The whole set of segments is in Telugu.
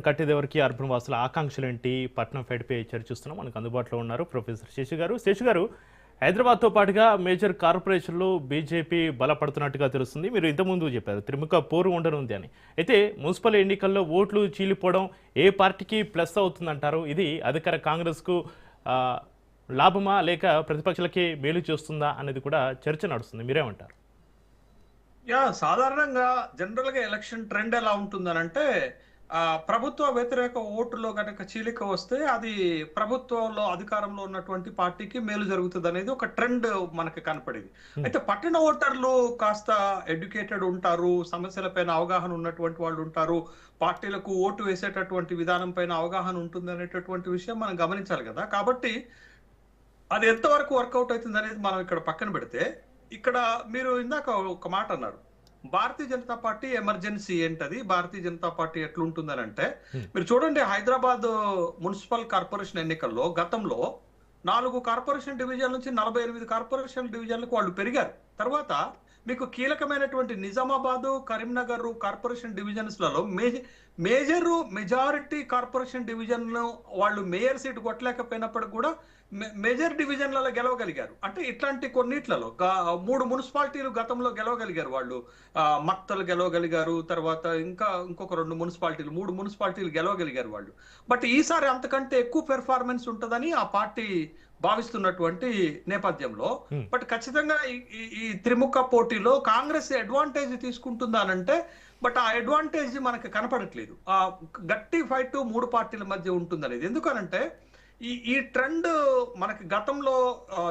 కట్టెదెవరికి అర్బన్ వాసుల ఆకాంక్షలేంటి పట్నం ఫైడ్పై చర్చిస్తున్నాం. మనకు అందుబాటులో ఉన్నారు ప్రొఫెసర్ శశి గారు. శశి గారు, హైదరాబాద్తో పాటుగా మేజర్ కార్పొరేషన్లు బీజేపీ బలపడుతున్నట్టుగా తెలుస్తుంది. మీరు ఇంతకుముందు చెప్పారు త్రిముఖ పోరు ఉండనుంది అని. అయితే మున్సిపల్ ఎన్నికల్లో ఓట్లు చీలిపోవడం ఏ పార్టీకి ప్లస్ అవుతుందంటారు? ఇది అధికార కాంగ్రెస్కు లాభమా లేక ప్రతిపక్షాలకే మేలు చేస్తుందా అనేది కూడా చర్చ నడుస్తుంది. మీరేమంటారు? సాధారణంగా జనరల్ గా ఎలక్షన్ ట్రెండ్ ఎలా ఉంటుందనంటే ప్రభుత్వ వ్యతిరేక ఓటులో కనుక చీలిక వస్తే అది ప్రభుత్వంలో అధికారంలో ఉన్నటువంటి పార్టీకి మేలు జరుగుతుంది అనేది ఒక ట్రెండ్ మనకి కనపడేది. అయితే పట్టణ ఓటర్లు కాస్త ఎడ్యుకేటెడ్ ఉంటారు, సమస్యలపైన అవగాహన ఉన్నటువంటి వాళ్ళు ఉంటారు, పార్టీలకు ఓటు వేసేటటువంటి విధానం పైన అవగాహన ఉంటుంది అనేటటువంటి విషయం మనం గమనించాలి కదా. కాబట్టి అది ఎంతవరకు వర్కౌట్ అవుతుంది అనేది మనం ఇక్కడ పక్కన పెడితే, ఇక్కడ మీరు ఇందాక ఒక మాట అన్నారు, భారతీయ జనతా పార్టీ ఎమర్జెన్సీ ఏంటది, భారతీయ జనతా పార్టీ ఎట్లుంటుందని అంటే, మీరు చూడండి హైదరాబాద్ మున్సిపల్ కార్పొరేషన్ ఎన్నికల్లో గతంలో 4 కార్పొరేషన్ డివిజన్ నుంచి 48 కార్పొరేషన్ డివిజన్లకు వాళ్ళు పెరిగారు. తర్వాత మీకు కీలకమైనటువంటి నిజామాబాద్, కరీంనగర్ కార్పొరేషన్ డివిజన్స్లలో మెజారిటీ కార్పొరేషన్ డివిజన్ వాళ్ళు మేయర్ సీట్ కొట్టలేకపోయినప్పటికీ కూడా మేజర్ డివిజన్లలో గెలవగలిగారు. అంటే ఇట్లాంటి కొన్నిట్లలో 3 మున్సిపాలిటీలు గతంలో గెలవగలిగారు వాళ్ళు. మక్తలు గెలవగలిగారు, తర్వాత ఇంకొక 2 మున్సిపాలిటీలు, 3 మున్సిపాలిటీలు గెలవగలిగారు వాళ్ళు. బట్ ఈసారి అంతకంటే ఎక్కువ పెర్ఫార్మెన్స్ ఉంటుందని ఆ పార్టీ భావిస్తున్నటువంటి నేపథ్యంలో, బట్ ఖచ్చితంగా ఈ త్రిముఖ పోటీలో కాంగ్రెస్ అడ్వాంటేజ్ తీసుకుంటుందానంటే, బట్ ఆ అడ్వాంటేజ్ మనకి కనపడట్లేదు. ఆ గట్టి ఫైట్ 3 పార్టీల మధ్య ఉంటుందనేది. ఎందుకనంటే ఈ ట్రెండ్ మనకి గతంలో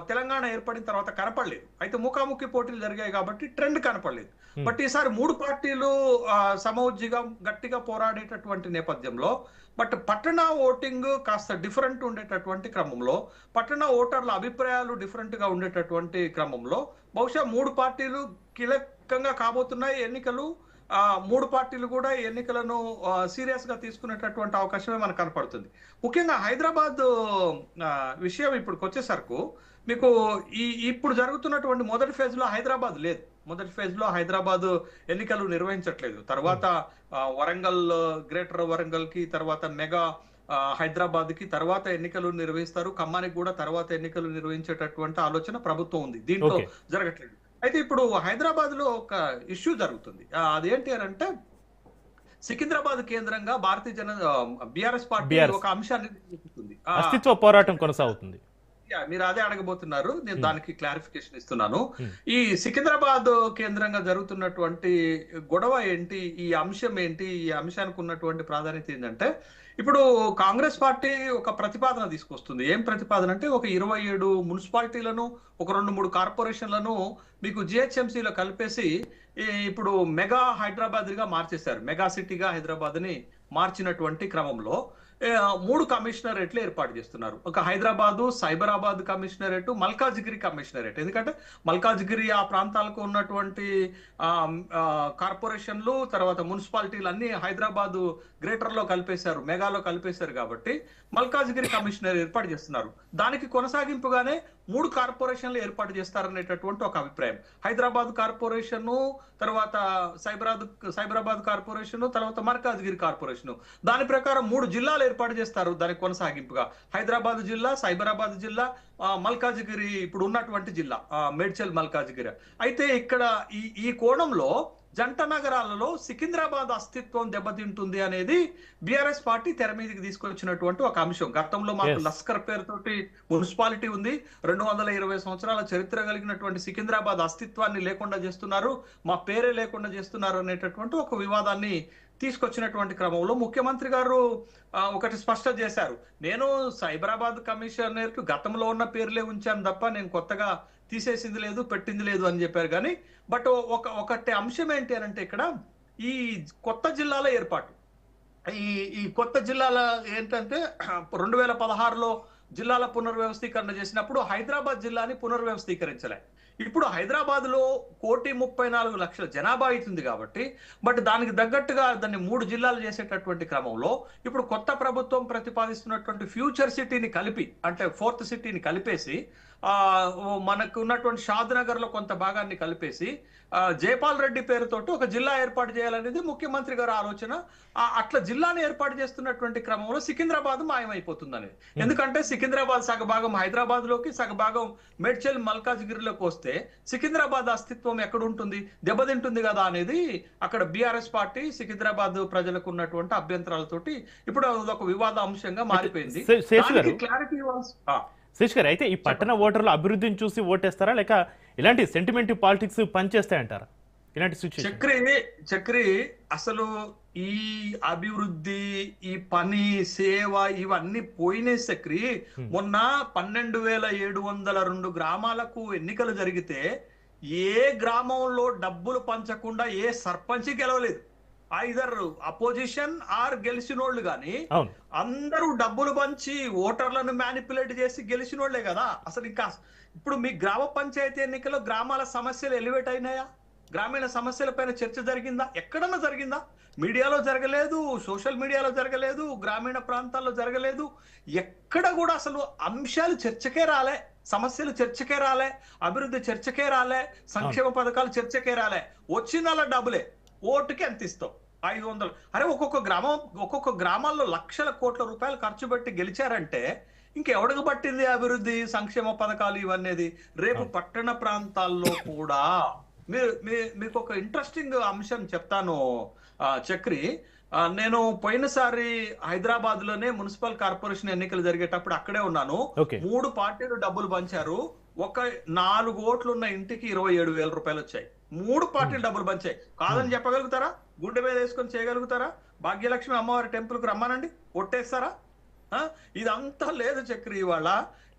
తెలంగాణ ఏర్పడిన తర్వాత కనపడలేదు. అయితే ముఖాముఖి పోటీలు జరిగాయి కాబట్టి ట్రెండ్ కనపడలేదు. బట్ ఈసారి 3 పార్టీలు సమౌజ్జిగా గట్టిగా పోరాడేటటువంటి నేపథ్యంలో, బట్ పట్టణ ఓటింగ్ కాస్త డిఫరెంట్ ఉండేటటువంటి క్రమంలో, పట్టణ ఓటర్ల అభిప్రాయాలు డిఫరెంట్ గా ఉండేటటువంటి క్రమంలో బహుశా 3 పార్టీలు కీలకంగా కాబోతున్నాయి ఎన్నికలు. 3 పార్టీలు కూడా ఎన్నికలను సీరియస్ గా తీసుకునేటటువంటి అవకాశమే మనకు కనపడుతుంది. ముఖ్యంగా హైదరాబాద్ విషయం ఇప్పుడుకి వచ్చేసరికి మీకు ఇప్పుడు జరుగుతున్నటువంటి మొదటి ఫేజ్ లో హైదరాబాద్ లేదు. మొదటి ఫేజ్ లో హైదరాబాద్ ఎన్నికలు నిర్వహించట్లేదు. తర్వాత వరంగల్, గ్రేటర్ వరంగల్ కి, తర్వాత మెగా హైదరాబాద్ కి తర్వాత ఎన్నికలు నిర్వహిస్తారు. ఖమ్మానికి కూడా తర్వాత ఎన్నికలు నిర్వహించేటటువంటి ఆలోచన ప్రభుత్వం ఉంది, దీంట్లో జరగట్లేదు. అయితే ఇప్పుడు హైదరాబాద్ లో ఒక ఇష్యూ జరుగుతుంది. అదేంటి అని అంటే, సికింద్రాబాద్ కేంద్రంగా బీఆర్ఎస్ పార్టీ ఒక అంశాన్ని చూపుతుంది. అస్తిత్వ పోరాటం కొనసాగుతుంది. మీరు అదే అడగబోతున్నారు, నేను దానికి క్లారిఫికేషన్ ఇస్తున్నాను. ఈ సికింద్రాబాద్ కేంద్రంగా జరుగుతున్నటువంటి గొడవ ఏంటి, ఈ అంశం ఏంటి, ఈ అంశానికి ఉన్నటువంటి ప్రాధాన్యత ఏంటంటే, ఇప్పుడు కాంగ్రెస్ పార్టీ ఒక ప్రతిపాదన తీసుకొస్తుంది. ఏం ప్రతిపాదన అంటే, ఒక 27 మున్సిపాలిటీలను, ఒక 2-3 కార్పొరేషన్లను మీకు జిహెచ్ఎంసీలో కలిపేసి ఇప్పుడు మెగా హైదరాబాద్ గా మార్చేశారు. మెగా సిటీగా హైదరాబాద్ ని మార్చినటువంటి క్రమంలో 3 కమిషనరేట్లు ఏర్పాటు చేస్తున్నారు. ఒక హైదరాబాదు, సైబరాబాద్ కమిషనరేట్, మల్కాజ్గిరి కమిషనరేట్. ఎందుకంటే మల్కాజ్గిరి ఆ ప్రాంతాలకు ఉన్నటువంటి కార్పొరేషన్లు, తర్వాత మున్సిపాలిటీలు అన్ని హైదరాబాద్ గ్రేటర్ లో కలిపేశారు, మెగాలో కలిపేశారు. కాబట్టి మల్కాజ్గిరి కమిషనర్ ఏర్పాటు చేస్తున్నారు. దానికి కొనసాగింపుగానే 3 కార్పొరేషన్లు ఏర్పాటు చేస్తారనేటటువంటి ఒక అభిప్రాయం. హైదరాబాద్ కార్పొరేషన్, తర్వాత సైబరాబాద్ కార్పొరేషన్, తర్వాత మల్కాజ్గిరి కార్పొరేషన్. దాని ప్రకారం 3 జిల్లాలు ఏర్పాటు చేస్తారు దానికి కొనసాగింపుగా. హైదరాబాద్ జిల్లా, సైబరాబాద్ జిల్లా, మల్కాజ్గిరి ఇప్పుడు ఉన్నటువంటి జిల్లా మేడ్చల్ మల్కాజ్గిరి. అయితే ఇక్కడ ఈ కోణంలో జంట నగరాలలో సికింద్రాబాద్ అస్తిత్వం దెబ్బతింటుంది అనేది బీఆర్ఎస్ పార్టీ తెర మీదకి తీసుకొచ్చినటువంటి ఒక అంశం. గతంలో మాకు లస్కర్ పేరుతోటి మున్సిపాలిటీ ఉంది, 220 సంవత్సరాల చరిత్ర కలిగినటువంటి సికింద్రాబాద్ అస్తిత్వాన్ని లేకుండా చేస్తున్నారు, మా పేరే లేకుండా చేస్తున్నారు అనేటటువంటి ఒక వివాదాన్ని తీసుకొచ్చినటువంటి క్రమంలో ముఖ్యమంత్రి గారు ఒకటి స్పష్టం చేశారు, నేను సైబరాబాద్ కమిషనర్ కు గతంలో ఉన్న పేర్లే ఉంచాను తప్ప నేను కొత్తగా తీసేసింది లేదు, పెట్టింది లేదు అని చెప్పారు. కానీ బట్ ఒకటి అంశం ఏంటి అని అంటే, ఇక్కడ ఈ కొత్త జిల్లాల ఏర్పాటు, ఈ కొత్త జిల్లాల ఏంటంటే 2016లో జిల్లాల పునర్వ్యవస్థీకరణ చేసినప్పుడు హైదరాబాద్ జిల్లాని పునర్వ్యవస్థీకరించలే. ఇప్పుడు హైదరాబాద్ లో 1,34,00,000 జనాభా అవుతుంది కాబట్టి, బట్ దానికి తగ్గట్టుగా దాన్ని 3 జిల్లాలు చేసేటటువంటి క్రమంలో ఇప్పుడు కొత్త ప్రభుత్వం ప్రతిపాదిస్తున్నటువంటి ఫ్యూచర్ సిటీని కలిపి, అంటే 4th సిటీని కలిపేసి మనకు ఉన్నటువంటి షాద్ నగర్ లో కొంత భాగాన్ని కలిపేసి జైపాల్ రెడ్డి పేరుతోటి ఒక జిల్లా ఏర్పాటు చేయాలనేది ముఖ్యమంత్రి గారి ఆలోచన. అట్లా జిల్లాని ఏర్పాటు చేస్తున్నటువంటి క్రమంలో సికింద్రాబాద్ మాయమైపోతుందని. ఎందుకంటే సికింద్రాబాద్ సగభాగం హైదరాబాద్ లోకి, సగభాగం మేడ్చల్ మల్కాజ్గిరిలోకి వస్తే సికింద్రాబాద్ అస్తిత్వం ఎక్కడుంటుంది, దెబ్బతింటుంది కదా అనేది అక్కడ బీఆర్ఎస్ పార్టీ సికింద్రాబాద్ ప్రజలకు ఉన్నటువంటి అభ్యంతరాలతోటి ఇప్పుడు అదొక వివాద అంశంగా మారిపోయింది. క్లారిటీ శేష్ గారు, అయితే ఈ పట్టణ ఓటర్లు అభివృద్ధిని చూసి ఓటేస్తారా, లేక ఇలాంటి సెంటిమెంట్ పాలిటిక్స్ పనిచేస్తాయంటారా ఇలాంటి సిచ్యువేషన్? చక్రి అసలు ఈ అభివృద్ధి, ఈ పని, సేవ ఇవన్నీ పోయినాయి చక్రి. మొన్న 12,702 గ్రామాలకు ఎన్నికలు జరిగితే ఏ గ్రామంలో డబ్బులు పంచకుండా ఏ సర్పంచ్ గెలవలేదు. ఐదర్ అపోజిషన్ ఆర్ గెలిచినోళ్ళు గాని అందరూ డబ్బులు పంచి ఓటర్లను మ్యానిపులేట్ చేసి గెలిచినోళ్లే కదా. అసలు ఇంకా ఇప్పుడు మీ గ్రామ పంచాయతీ ఎన్నికల్లో గ్రామాల సమస్యలు ఎలివేట్ అయినాయా? గ్రామీణ సమస్యల పైన చర్చ జరిగిందా? ఎక్కడన్నా జరిగిందా? మీడియాలో జరగలేదు, సోషల్ మీడియాలో జరగలేదు, గ్రామీణ ప్రాంతాల్లో జరగలేదు. ఎక్కడ కూడా అసలు అంశాలు చర్చకే రాలే, సమస్యలు చర్చకే రాలే, అభివృద్ధి చర్చకే రాలే, సంక్షేమ పథకాలు చర్చకే రాలే. వచ్చిన డబ్బులే, ఓటుకి ఎంత ఇస్తావు? 500. అరే ఒక్కొక్క గ్రామాల్లో లక్షల కోట్ల రూపాయలు ఖర్చు పెట్టి గెలిచారంటే ఇంకెవడికి పట్టింది అభివృద్ధి, సంక్షేమ పథకాలు ఇవన్నీ? రేపు పట్టణ ప్రాంతాల్లో కూడా మీకు ఒక ఇంట్రెస్టింగ్ అంశం చెప్తాను చక్రి. నేను పోయినసారి హైదరాబాద్ లోనే మున్సిపల్ కార్పొరేషన్ ఎన్నికలు జరిగేటప్పుడు అక్కడే ఉన్నాను. 3 పార్టీలు డబ్బులు పంచారు. ఒక 4 ఓట్లు ఉన్న ఇంటికి 27,000 రూపాయలు వచ్చాయి. 3 పార్టీలు డబ్బులు పంచాయి. కాదని చెప్పగలుగుతారా? గుండె మీద వేసుకొని చేయగలుగుతారా? భాగ్యలక్ష్మి అమ్మవారి టెంపుల్ కు రమ్మానండి, ఒట్టేస్తారా? ఇదంతా లేదు చక్రి. ఇవాళ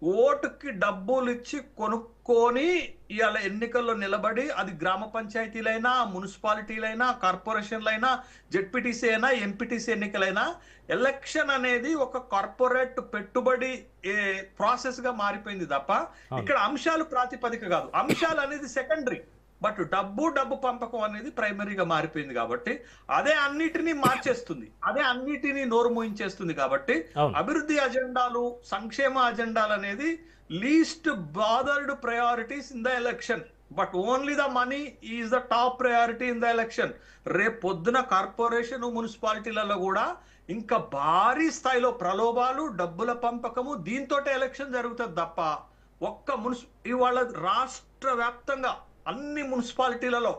ఓటుకి డబ్బులు ఇచ్చి కొనుక్కొని ఇవాళ ఎన్నికల్లో నిలబడి, అది గ్రామ పంచాయతీలైనా, మున్సిపాలిటీలైనా, కార్పొరేషన్లైనా, జెడ్పీటీసీ అయినా, ఎంపీటీసీ ఎన్నికలైనా, ఎలక్షన్ అనేది ఒక కార్పొరేట్ పెట్టుబడి ప్రాసెస్ గా మారిపోయింది తప్ప ఇక్కడ అంశాలు ప్రాతిపదిక కాదు. అంశాలు అనేది సెకండరీ, బట్ డబ్బు పంపకం అనేది ప్రైమరీగా మారిపోయింది. కాబట్టి అదే అన్నిటినీ మార్చేస్తుంది, అదే అన్నిటినీ నోరు మూయించేస్తుంది. కాబట్టి అభివృద్ధి అజెండాలు, సంక్షేమ అజెండాలు అనేది least bothered priorities in the election, but only the money is the top priority in the election. రేపు పొద్దున కార్పొరేషన్, మున్సిపాలిటీలలో కూడా ఇంకా భారీ స్థాయిలో ప్రలోభాలు, డబ్బుల పంపకము, దీంతో ఎలక్షన్ జరుగుతుంది తప్ప ఇవాళ రాష్ట్ర వ్యాప్తంగా అన్ని మున్సిపాలిటీలలో,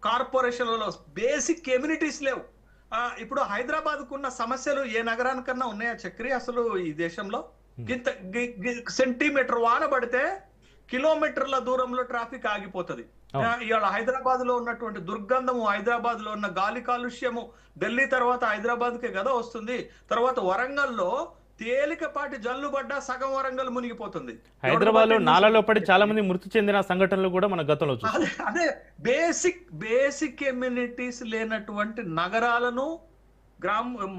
కార్పొరేషన్లలో బేసిక్ ఎమ్యూనిటీస్ లేవు. ఇప్పుడు హైదరాబాద్ కున్న సమస్యలు ఏ నగరానికన్నా ఉన్నాయా చక్రి? అసలు ఈ దేశంలో సెంటీమీటర్ వాన పడితే కిలోమీటర్ల దూరంలో ట్రాఫిక్ ఆగిపోతుంది. ఇవాళ హైదరాబాద్ లో ఉన్నటువంటి దుర్గంధము, హైదరాబాద్ లో ఉన్న గాలి కాలుష్యము ఢిల్లీ తర్వాత హైదరాబాద్ కే కదా వస్తుంది. తర్వాత వరంగల్లో తేలికపాటి జల్లు పడ్డా సగం వరంగల్ మునిగిపోతుంది. హైదరాబాద్ లో నాలలో పడి చాలా మంది మృతి చెందిన సంఘటనలు కూడా మన గతంలో అదే బేసిక్ ఎమ్యూనిటీస్ లేనటువంటి నగరాలను,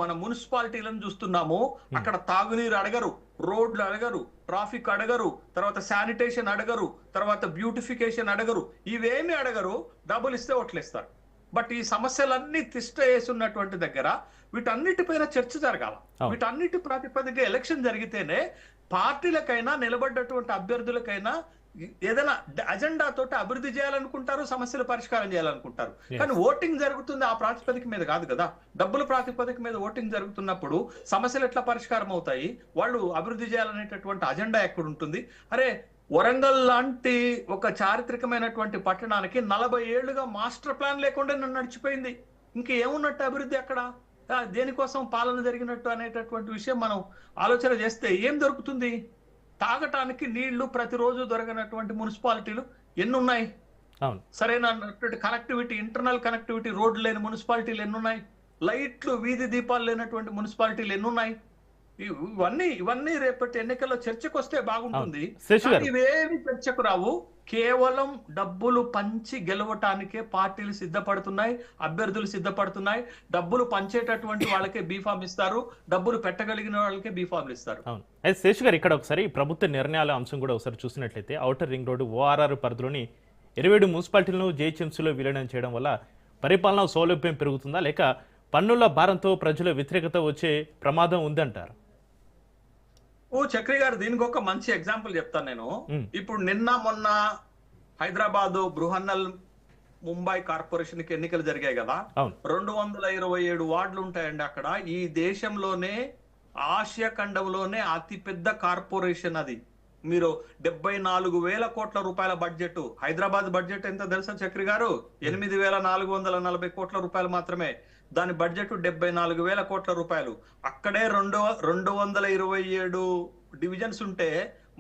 మన మున్సిపాలిటీలను చూస్తున్నాము. అక్కడ తాగునీరు అడగరు, రోడ్లు అడగరు, ట్రాఫిక్ అడగరు, తర్వాత శానిటేషన్ అడగరు, తర్వాత బ్యూటిఫికేషన్ అడగరు, ఇవేమి అడగరు. డబ్బులు ఇస్తే ఓట్లేస్తారు. బట్ ఈ సమస్యలన్నీ తిష్ట వేసున్నటువంటి దగ్గర వీటన్నిటిపైన చర్చ జరగాల. వీటన్నిటి ప్రాతిపదిక ఎలక్షన్ జరిగితేనే పార్టీలకైనా, నిలబడ్డటువంటి అభ్యర్థులకైనా ఏదైనా అజెండా తోటి అభివృద్ధి చేయాలనుకుంటారు, సమస్యలు పరిష్కారం చేయాలనుకుంటారు. కానీ ఓటింగ్ జరుగుతుంది ఆ ప్రాతిపదిక మీద కాదు కదా. డబ్బుల ప్రాతిపదిక మీద ఓటింగ్ జరుగుతున్నప్పుడు సమస్యలు ఎట్లా పరిష్కారం అవుతాయి? వాళ్ళు అభివృద్ధి చేయాలనేటటువంటి అజెండా ఎక్కడ ఉంటుంది? అరే, వరంగల్ లాంటి ఒక చారిత్రకమైనటువంటి పట్టణానికి 40 ఏళ్లుగా మాస్టర్ ప్లాన్ లేకుండా నడిచిపోయింది. ఇంకేమున్నట్టు అభివృద్ధి అక్కడ? దేనికోసం పాలన జరిగినట్టు అనేటటువంటి విషయం మనం ఆలోచన చేస్తే ఏం దొరుకుతుంది? తాగటానికి నీళ్లు ప్రతిరోజు దొరకనటువంటి మున్సిపాలిటీలు ఎన్నున్నాయి? సరైనటువంటి కనెక్టివిటీ, ఇంటర్నల్ కనెక్టివిటీ, రోడ్లు లేని మున్సిపాలిటీలు ఎన్నున్నాయి? లైట్లు, వీధి దీపాలు లేనటువంటి మున్సిపాలిటీలు ఎన్నున్నాయి? ఇవన్నీ రేపటి ఎన్నికల్లో చర్చకు వస్తే బాగుంటుంది. ఇవేమి చర్చకు రావు. కేవలం డబ్బులు పంచి గెలవటానికే పార్టీలు సిద్ధపడుతున్నాయి, అభ్యర్థులు సిద్ధపడుతున్నాయి. డబ్బులు పంచేటటువంటి వాళ్ళకే బీఫామ్ ఇస్తారు, డబ్బులు పెట్టగలిగిన వాళ్ళకే బీఫామ్లు ఇస్తారు. అయితే శేష్ గారు, ఇక్కడ ఒకసారి ప్రభుత్వ నిర్ణయాల అంశం కూడా ఒకసారి చూసినట్లయితే ఔటర్ రింగ్ రోడ్డు ORR పరిధిలోని 27 మున్సిపాలిటీలను జీహెచ్ఎంసీలో విలీనం చేయడం వల్ల పరిపాలన సౌలభ్యం పెరుగుతుందా, లేక పన్నుల భారంతో ప్రజల వ్యతిరేకత వచ్చే ప్రమాదం ఉందంటారు? ఓ చక్రి గారు, దీనికి ఒక మంచి ఎగ్జాంపుల్ చెప్తాను నేను. ఉమ్, ఇప్పుడు నిన్న మొన్న హైదరాబాద్ బృహన్నల్ ముంబై కార్పొరేషన్ కి ఎన్నికలు జరిగాయి కదా. అవును. 227 వార్డులు ఉంటాయండి అక్కడ. ఈ దేశంలోనే, ఆసియా ఖండంలోనే అతి పెద్ద కార్పొరేషన్ అది. మీరు 74,000 కోట్ల రూపాయల బడ్జెట్. హైదరాబాద్ బడ్జెట్ ఎంత తెలుసా చక్రి గారు? 8,440 కోట్ల రూపాయలు మాత్రమే. దాని బడ్జెట్ 74,000 కోట్ల రూపాయలు. అక్కడే 227 డివిజన్స్ ఉంటే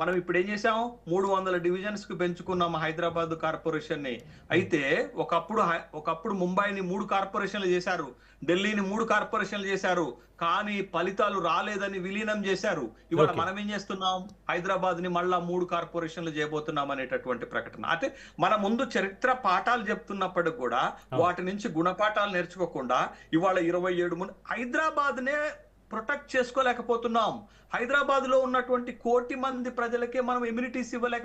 మనం ఇప్పుడు ఏం చేసాం? 300 డివిజన్స్ కు పెంచుకున్నాం హైదరాబాద్ కార్పొరేషన్ ని. అయితే ఒకప్పుడు ముంబైని 3 కార్పొరేషన్లు చేశారు, ఢిల్లీని 3 కార్పొరేషన్లు చేశారు, కానీ ఫలితాలు రాలేదని విలీనం చేశారు. ఇవాళ Okay. మనం ఏం చేస్తున్నాం? హైదరాబాద్ ని మళ్ళా 3 కార్పొరేషన్లు చేయబోతున్నాం అనేటటువంటి ప్రకటన. అయితే మన ముందు చరిత్ర పాఠాలు చెప్తున్నప్పటికి కూడా వాటి నుంచి గుణపాఠాలు నేర్చుకోకుండా ఇవాళ 27 హైదరాబాద్ నే ప్రొటెక్ట్ చేసుకోలేకపోతున్నాం. హైదరాబాద్ లో ఉన్నటువంటి 1,00,00,000 మంది ప్రజలకే మనం ఇమ్యూనిటీస్ ఇవ్వలేక